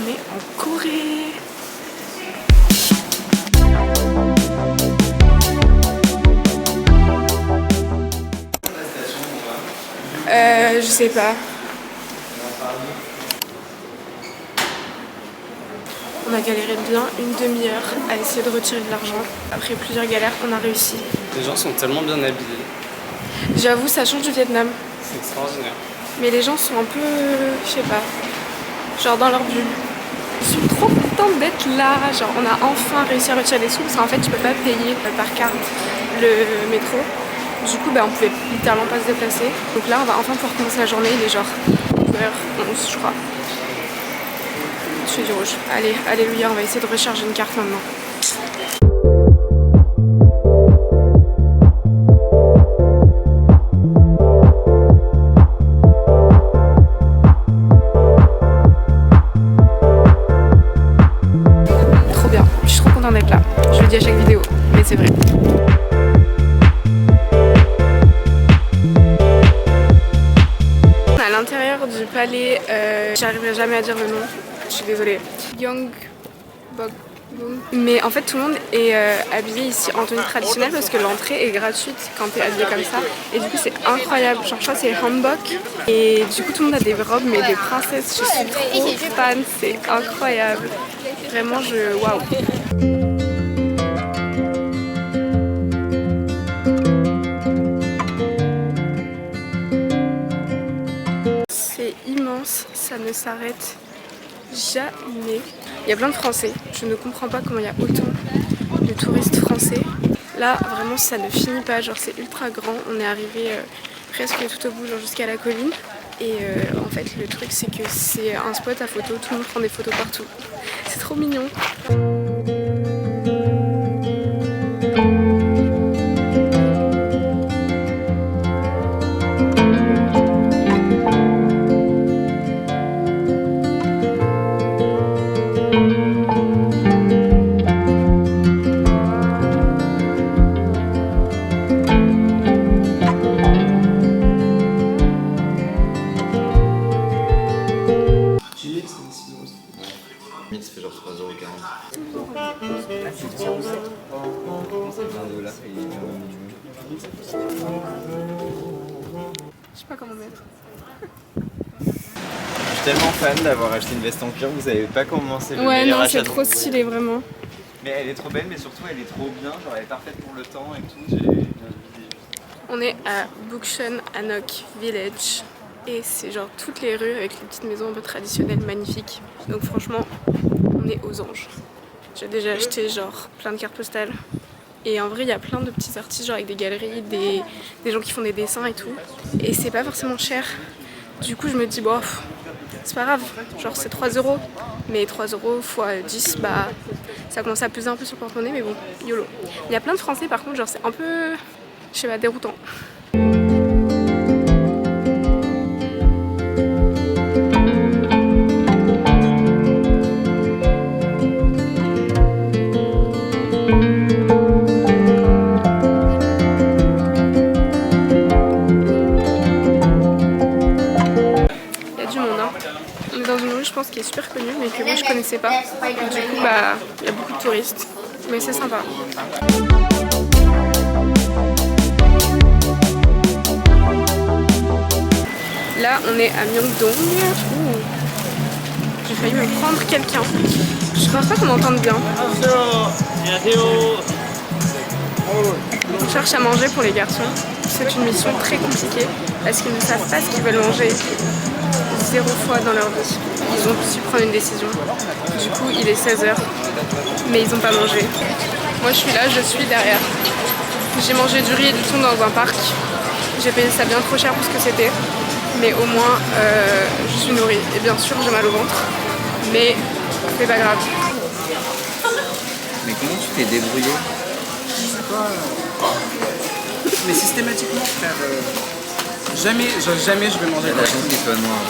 On est en Corée. Je sais pas. On a galéré bien une demi-heure à essayer de retirer de l'argent. Après plusieurs galères, on a réussi. Les gens sont tellement bien habillés. J'avoue, ça change du Vietnam. C'est extraordinaire. Mais les gens sont un peu, je sais pas, genre dans leur bulle. Je suis trop contente d'être là. Genre, on a enfin réussi à retirer des sous parce qu'en fait, tu peux pas payer par carte le métro. Du coup, on pouvait littéralement pas se déplacer. Donc là, on va enfin pouvoir commencer la journée. Il est genre 9h11, je crois. Je fais du rouge. Allez, alléluia, on va essayer de recharger une carte maintenant. Trop bien, je suis trop contente d'être là. Je le dis à chaque vidéo, mais c'est vrai. À l'intérieur du palais, j'arriverai jamais à dire le nom, je suis désolée. Gyeongbokgung. Mais en fait tout le monde est habillé ici en tenue traditionnelle parce que l'entrée est gratuite quand t'es habillé comme ça. Et du coup c'est incroyable, genre je crois que c'est hanbok. Et du coup tout le monde a des robes mais des princesses, je suis trop fan, c'est incroyable. Vraiment waouh. C'est immense, ça ne s'arrête jamais. Il y a plein de Français, je ne comprends pas comment il y a autant de touristes français. Là vraiment ça ne finit pas, genre c'est ultra grand, on est arrivé presque tout au bout, genre jusqu'à la colline. Et en fait le truc c'est que c'est un spot à photo, tout le monde prend des photos partout. C'est trop mignon. Ça fait genre 3,40 Je sais pas comment mettre. Je suis tellement fan d'avoir acheté une veste en cuir, vous savez pas comment c'est le Ouais meilleur non achat c'est trop stylé vraiment. Mais elle est trop belle, mais surtout elle est trop bien, genre elle est parfaite pour le temps et tout. On est à Bukchon Hanok Village et c'est genre toutes les rues avec les petites maisons un peu traditionnelles magnifiques. Donc franchement on est aux anges. J'ai déjà acheté genre plein de cartes postales. Et en vrai il y a plein de petits artistes genre avec des galeries, des gens qui font des dessins et tout. Et c'est pas forcément cher. Du coup je me dis bon c'est pas grave, genre c'est 3 €. Mais 3 € x 10 ça commence à peser un peu sur le porte-monnaie mais bon YOLO. Il y a plein de Français par contre genre c'est un peu je sais pas déroutant. Je pense qui est super connu mais que moi je connaissais pas. Du coup il y a beaucoup de touristes mais c'est sympa. Là on est à Myeongdong. J'ai failli me prendre quelqu'un. Je pense pas qu'on m'entende bien. On cherche à manger pour les garçons. C'est une mission très compliquée parce qu'ils ne savent pas ce qu'ils veulent manger 0 fois dans leur vie. Ils ont su prendre une décision. Du coup, il est 16h, mais ils n'ont pas mangé. Moi, je suis là, je suis derrière. J'ai mangé du riz et du thon dans un parc. J'ai payé ça bien trop cher pour ce que c'était. Mais au moins, je suis nourrie. Et bien sûr, j'ai mal au ventre. Mais c'est pas grave. Mais comment tu t'es débrouillé? Je sais pas. Mais systématiquement, frère. Jamais je vais manger de La la chance qu'il soit noir.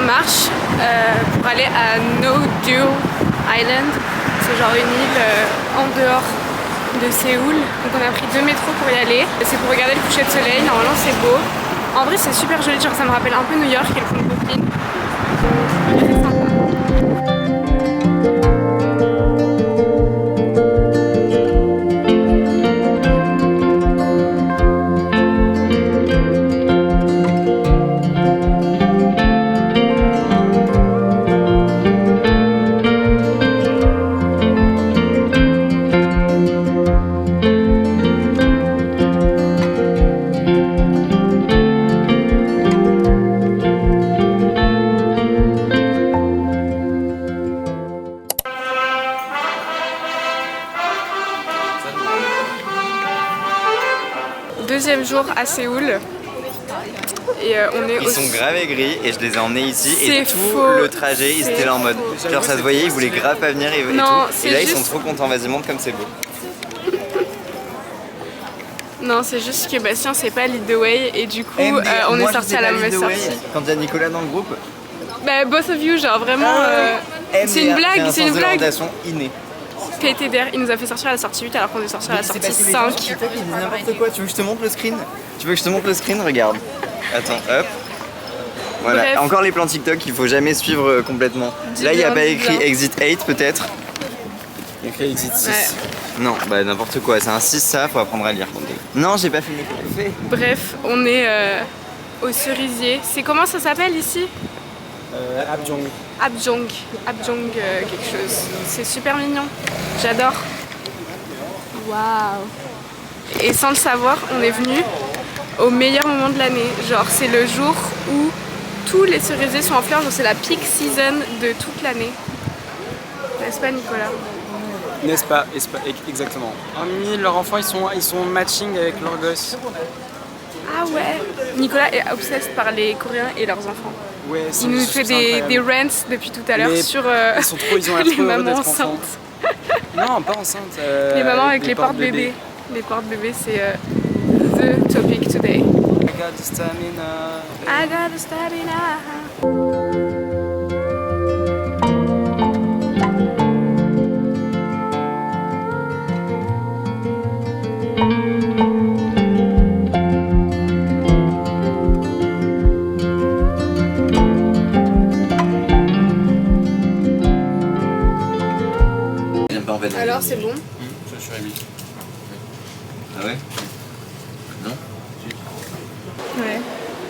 marche pour aller à No-Do Island. C'est genre une île en dehors de Séoul. Donc on a pris 2 métros pour y aller. C'est pour regarder le coucher de soleil. Normalement c'est beau. En vrai c'est super joli, genre ça me rappelle un peu New York et le fond de Brooklyn. C'est sympa. Deuxième jour à Séoul et on est Ils sont grave aigris et je les ai emmenés ici et tout le trajet ils étaient là en mode genre ça se voyait, ils voulaient grave pas venir et tout. Et là ils sont trop contents, vas-y montre comme c'est beau. Non, c'est juste que Bastien c'est pas lead the way et du coup on est sortis à la mauvaise sortie. Quand il y a Nicolas dans le groupe, bah both of you genre vraiment c'est une blague, c'est une blague. Innée. PTDR, il nous a fait sortir à la sortie 8 alors qu'on est sorti à la sortie 5. Ils disent n'importe quoi, tu veux que je te montre le screen? Tu veux que je te montre le screen? Regarde. Attends, hop. Voilà, bref. encore les plans TikTok qu'il faut jamais suivre complètement. Là il n'y a pas écrit Exit 8 peut-être. Il y a écrit Exit 6. Ouais. Non, bah n'importe quoi, c'est un 6 ça, faut apprendre à lire. Non, j'ai pas filmé. Bref, on est au cerisier. C'est comment ça s'appelle ici? Abjong. Abjong quelque chose. C'est super mignon. J'adore. Waouh. Et sans le savoir, on est venu au meilleur moment de l'année. Genre c'est le jour où tous les cerisiers sont en fleurs. C'est la peak season de toute l'année. N'est-ce pas Nicolas? N'est-ce pas, exactement. Hormis leurs enfants, ils sont matching avec leurs gosses. Ah ouais. Nicolas est obsessed par les Coréens et leurs enfants. Ouais, il nous fait des rants depuis tout à l'heure sur ils ont les mamans enceintes. Non, pas enceintes. Les mamans avec les porte-bébés. Les porte-bébés, c'est the topic today. I got the stamina. I got the stamina. Alors c'est bon? Je suis Rémi. Ah ouais? Non? Ouais.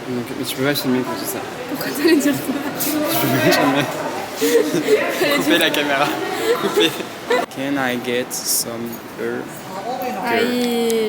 Donc, mais tu peux pas filmer quand c'est ça. Pourquoi t'allais dire ça? Tu peux jamais. Coupez la caméra. Coupez. Can I get some burger? Aïe.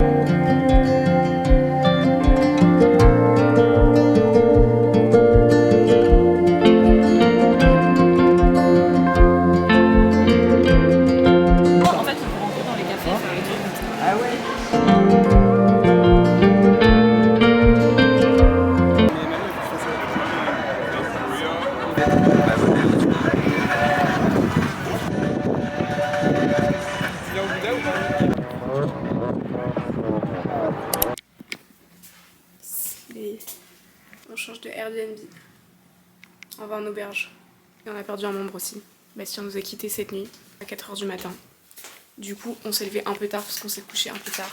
On change de Airbnb. On va en auberge. Et on a perdu un membre aussi. Bastien nous a quittés cette nuit à 4 h du matin. Du coup, on s'est levé un peu tard parce qu'on s'est couché un peu tard.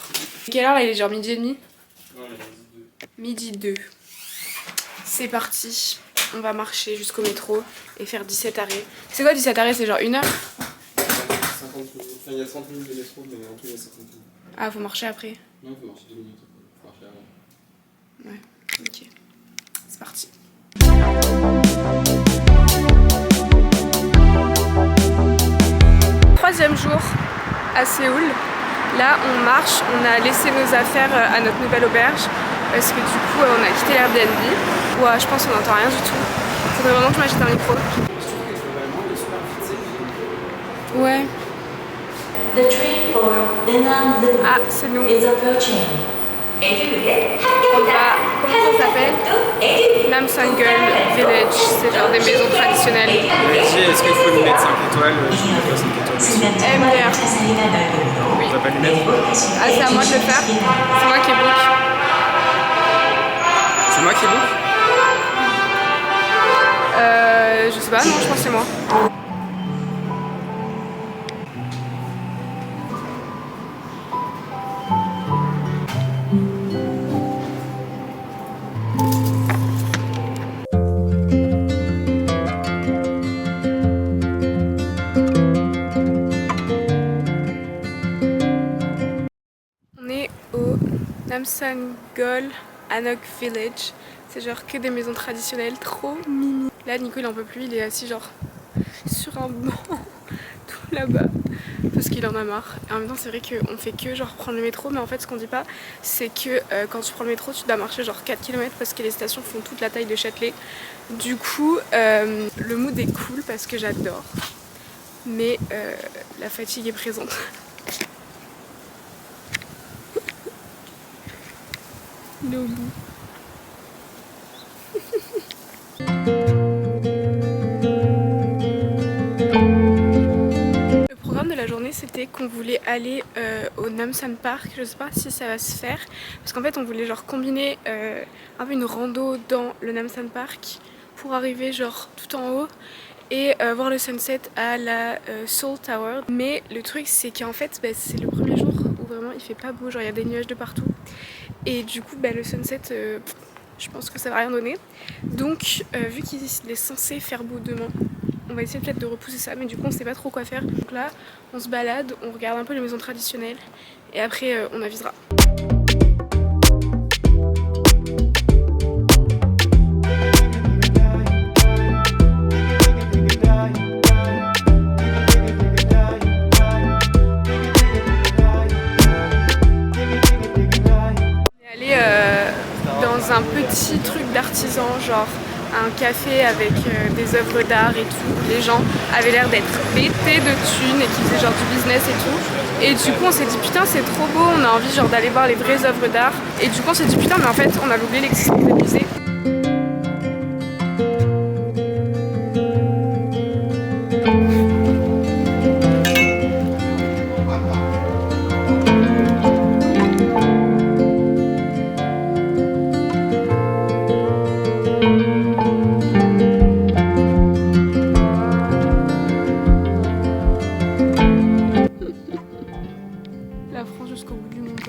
Quelle heure là? Il est genre 12h30? Ouais, midi 2. C'est parti. On va marcher jusqu'au métro et faire 17 arrêts. C'est quoi 17 arrêts? C'est genre 1 heure? 50 minutes. Enfin, il y a 30 minutes de métro, mais en tout il y a 50 minutes. Ah, faut marcher après? Non, il faut marcher 2 minutes. Faut marcher avant. Ouais, ok. C'est parti. Troisième jour à Séoul. Là, on marche, on a laissé nos affaires à notre nouvelle auberge parce que du coup, on a quitté l'Airbnb. Ouais, je pense qu'on n'entend rien du tout. Faudrait vraiment que je m'achète un micro. Ouais. Ah, c'est nous. On va, comment ça s'appelle? Namsangul Village, c'est genre des maisons traditionnelles. Est-ce qu'il faut lui mettre 5 étoiles? Je vais mettre 5 étoiles. MDR. Oui. On va pas lui mettre? Ah, c'est à moi de le faire? C'est moi qui ai book. C'est moi qui ai book? pas, non, je pense que c'est moi. On est au Namsangol Anok Village. C'est genre que des maisons traditionnelles, trop mimi. Là, Nico il en peut plus, il est assis genre sur un banc tout là-bas parce qu'il en a marre. Et en même temps, c'est vrai qu'on fait que genre prendre le métro, mais en fait, ce qu'on dit pas, c'est que quand tu prends le métro, tu dois marcher genre 4 km parce que les stations font toute la taille de Châtelet. Du coup, le mood est cool parce que j'adore, mais la fatigue est présente. Il est au bout. Le programme de la journée, c'était qu'on voulait aller au Namsan Park. Je sais pas si ça va se faire parce qu'en fait on voulait genre combiner un peu une rando dans le Namsan Park pour arriver genre tout en haut et voir le sunset à la Seoul Tower. Mais le truc c'est qu'en fait c'est le premier jour où vraiment il fait pas beau, genre il y a des nuages de partout et du coup le sunset je pense que ça va rien donner. Donc vu qu'il est censé faire beau demain, on va essayer peut-être de repousser ça, mais du coup on sait pas trop quoi faire. Donc là on se balade, on regarde un peu les maisons traditionnelles et après on avisera. Dans un petit truc d'artisan, genre un café avec des œuvres d'art et tout. Les gens avaient l'air d'être pétés de thunes et qui faisaient genre du business et tout. Et du coup on s'est dit putain c'est trop beau, on a envie genre d'aller voir les vraies œuvres d'art. Et du coup on s'est dit putain mais en fait on a oublié l'existence des musées. La France jusqu'au bout du monde.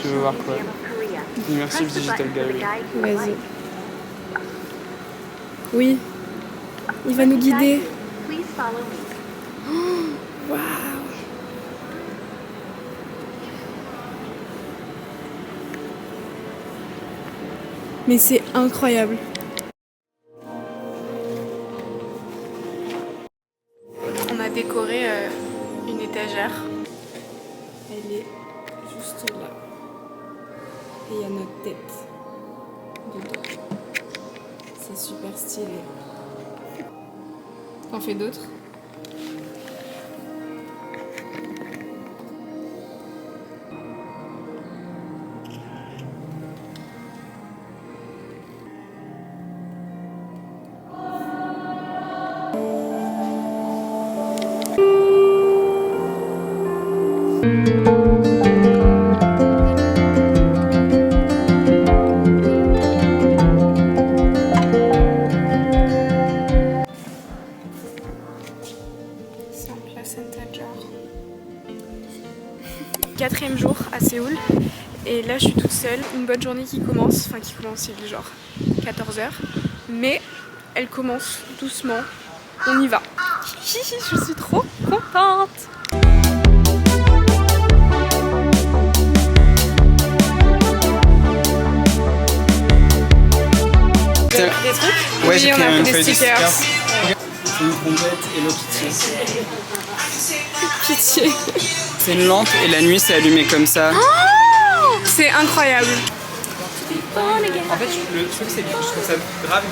Tu veux voir quoi? Immersive Digital Gallery. Vas-y. Oui. Il va nous guider. Oh, waouh. Mais c'est incroyable. On a décoré une étagère. Elle est juste là. Et il y a notre tête dedans. C'est super stylé. T'en fais d'autres? Quatrième jour à Séoul et là je suis toute seule, une bonne journée qui commence, enfin qui commence il est genre 14h, mais elle commence doucement, on y va. Je suis trop contente. Des trucs? Ouais, oui, j'ai on pris a une fait des feuille de stickers. Une trompette et l'autre Pitié. c'est une lampe et la nuit c'est allumé comme ça. Oh, c'est incroyable. En fait, le truc c'est que je trouve ça grave.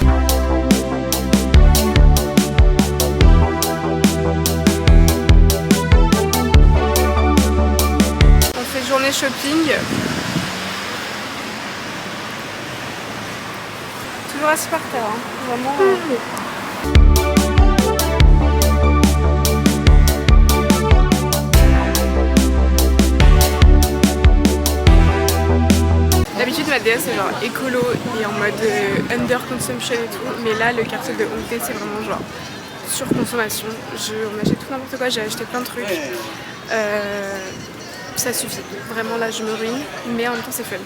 On fait journée shopping. toujours assis par terre, hein. Vraiment. D'habitude ma DS c'est genre écolo et en mode under consumption et tout, mais là le quartier de Hongdae c'est vraiment genre surconsommation. On achète tout n'importe quoi, j'ai acheté plein de trucs. Ça suffit. Vraiment là je me ruine, mais en même temps c'est fun.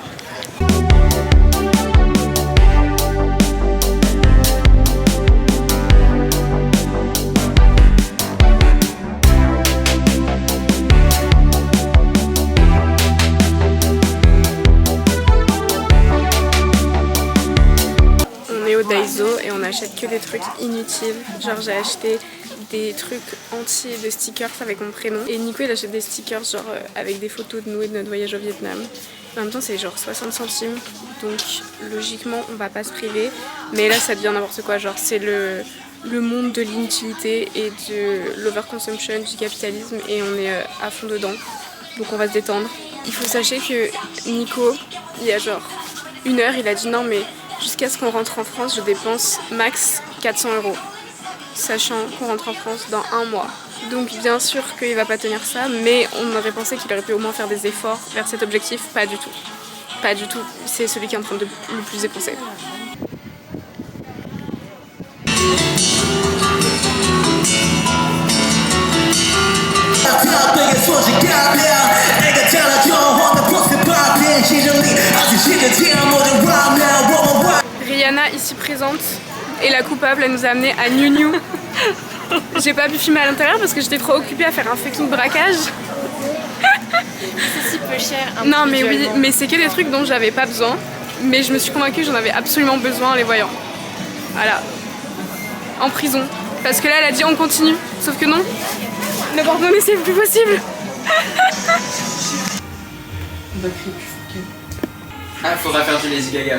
Au Daiso et on achète que des trucs inutiles. Genre j'ai acheté des trucs entiers de stickers avec mon prénom et Nico il achète des stickers genre avec des photos de nous et de notre voyage au Vietnam. En même temps c'est genre 60 centimes donc logiquement on va pas se priver, mais là ça devient n'importe quoi, genre c'est le monde de l'inutilité et de l'overconsumption, du capitalisme et on est à fond dedans, donc on va se détendre. Il faut sachez que Nico il y a genre 1 heure il a dit non mais jusqu'à ce qu'on rentre en France, je dépense max 400 €, sachant qu'on rentre en France dans 1 mois. Donc bien sûr qu'il va pas tenir ça, mais on aurait pensé qu'il aurait pu au moins faire des efforts vers cet objectif. Pas du tout. Pas du tout. C'est celui qui est en train de le plus dépenser. Rihanna ici présente est la coupable, elle nous a amené à Niu Niu. J'ai pas pu filmer à l'intérieur parce que j'étais trop occupée à faire un fucking braquage. C'est si peu cher. Non mais oui, mais c'est que des trucs dont j'avais pas besoin. Mais je me suis convaincue que j'en avais absolument besoin en les voyant. Voilà. En prison. Parce que là elle a dit on continue. Sauf que non. Le porte-monnaie c'est plus possible. On va crier plus fort qu'elle. Ah, faudra faire du Lady Gaga.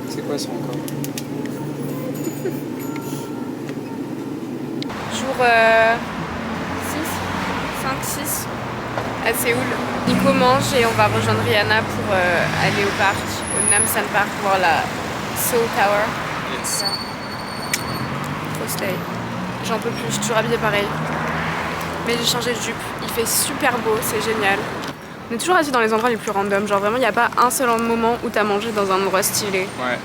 C'est quoi ça encore? Jour 5-6 à Séoul. Nico mange et on va rejoindre Rihanna pour aller au parc, au Namsan Park, voir la Seoul Tower. Yes. Trop stylé. J'en peux plus, je suis toujours habillée pareil. Mais j'ai changé de jupe, il fait super beau, c'est génial. On est toujours assis dans les endroits les plus random, genre vraiment il n'y a pas un seul moment où t'as mangé dans un endroit stylé. Ouais.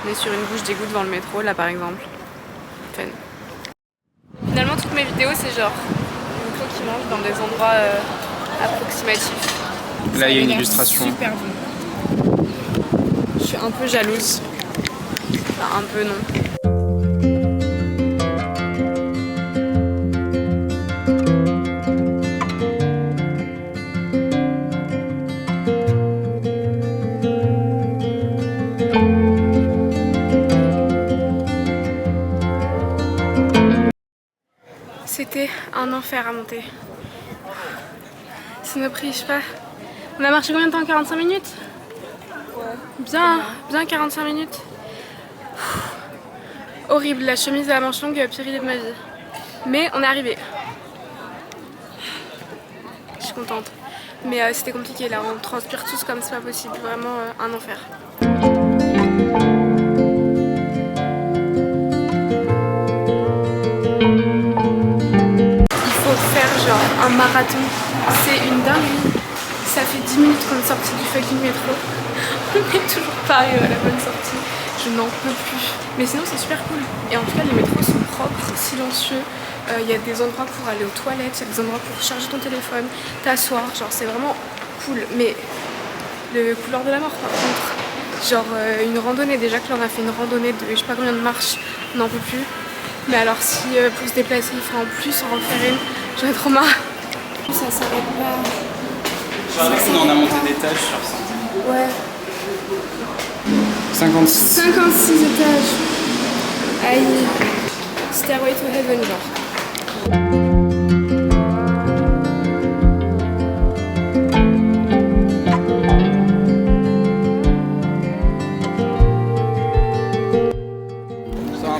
On est sur une bouche d'égout devant le métro là par exemple. Fun. Finalement toutes mes vidéos c'est genre Nico qui mange dans des endroits approximatifs. Là il y a une illustration. Super bon. Je suis un peu jalouse. Enfin un peu non. C'était un enfer à monter. Ça m'a pris, je sais pas. On a marché combien de temps? 45 minutes? Ouais. Bien 45 minutes. Horrible, la chemise à manches longues, pire idée de ma vie. Mais on est arrivé. Je suis contente. Mais c'était compliqué là, on transpire tous comme c'est pas possible. Vraiment un enfer. Genre un marathon, c'est une dinguerie. Ça fait 10 minutes qu'on est sorti du fucking métro. On n'est toujours pas arrivé à la bonne sortie. Je n'en peux plus. Mais sinon c'est super cool. Et en tout cas les métros sont propres, silencieux. Il y a des endroits pour aller aux toilettes, il y a des endroits pour charger ton téléphone, t'asseoir. Genre c'est vraiment cool. Mais le couloir de la mort par contre. Genre une randonnée, déjà que là on a fait une randonnée de je sais pas combien de marches, on n'en peut plus. Mais alors si pour se déplacer il faut en plus en refaire une, j'en ai trop marre. Ça s'arrête pas. On a monté d'étage sur ça. Ouais. 56 étages. Aïe. Stairway to Heaven genre.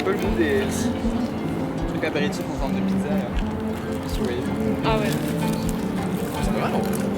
peu le goût des trucs apéritifs en forme de pizza. Là. Si vous voyez. Ah ouais. C'est vraiment bon.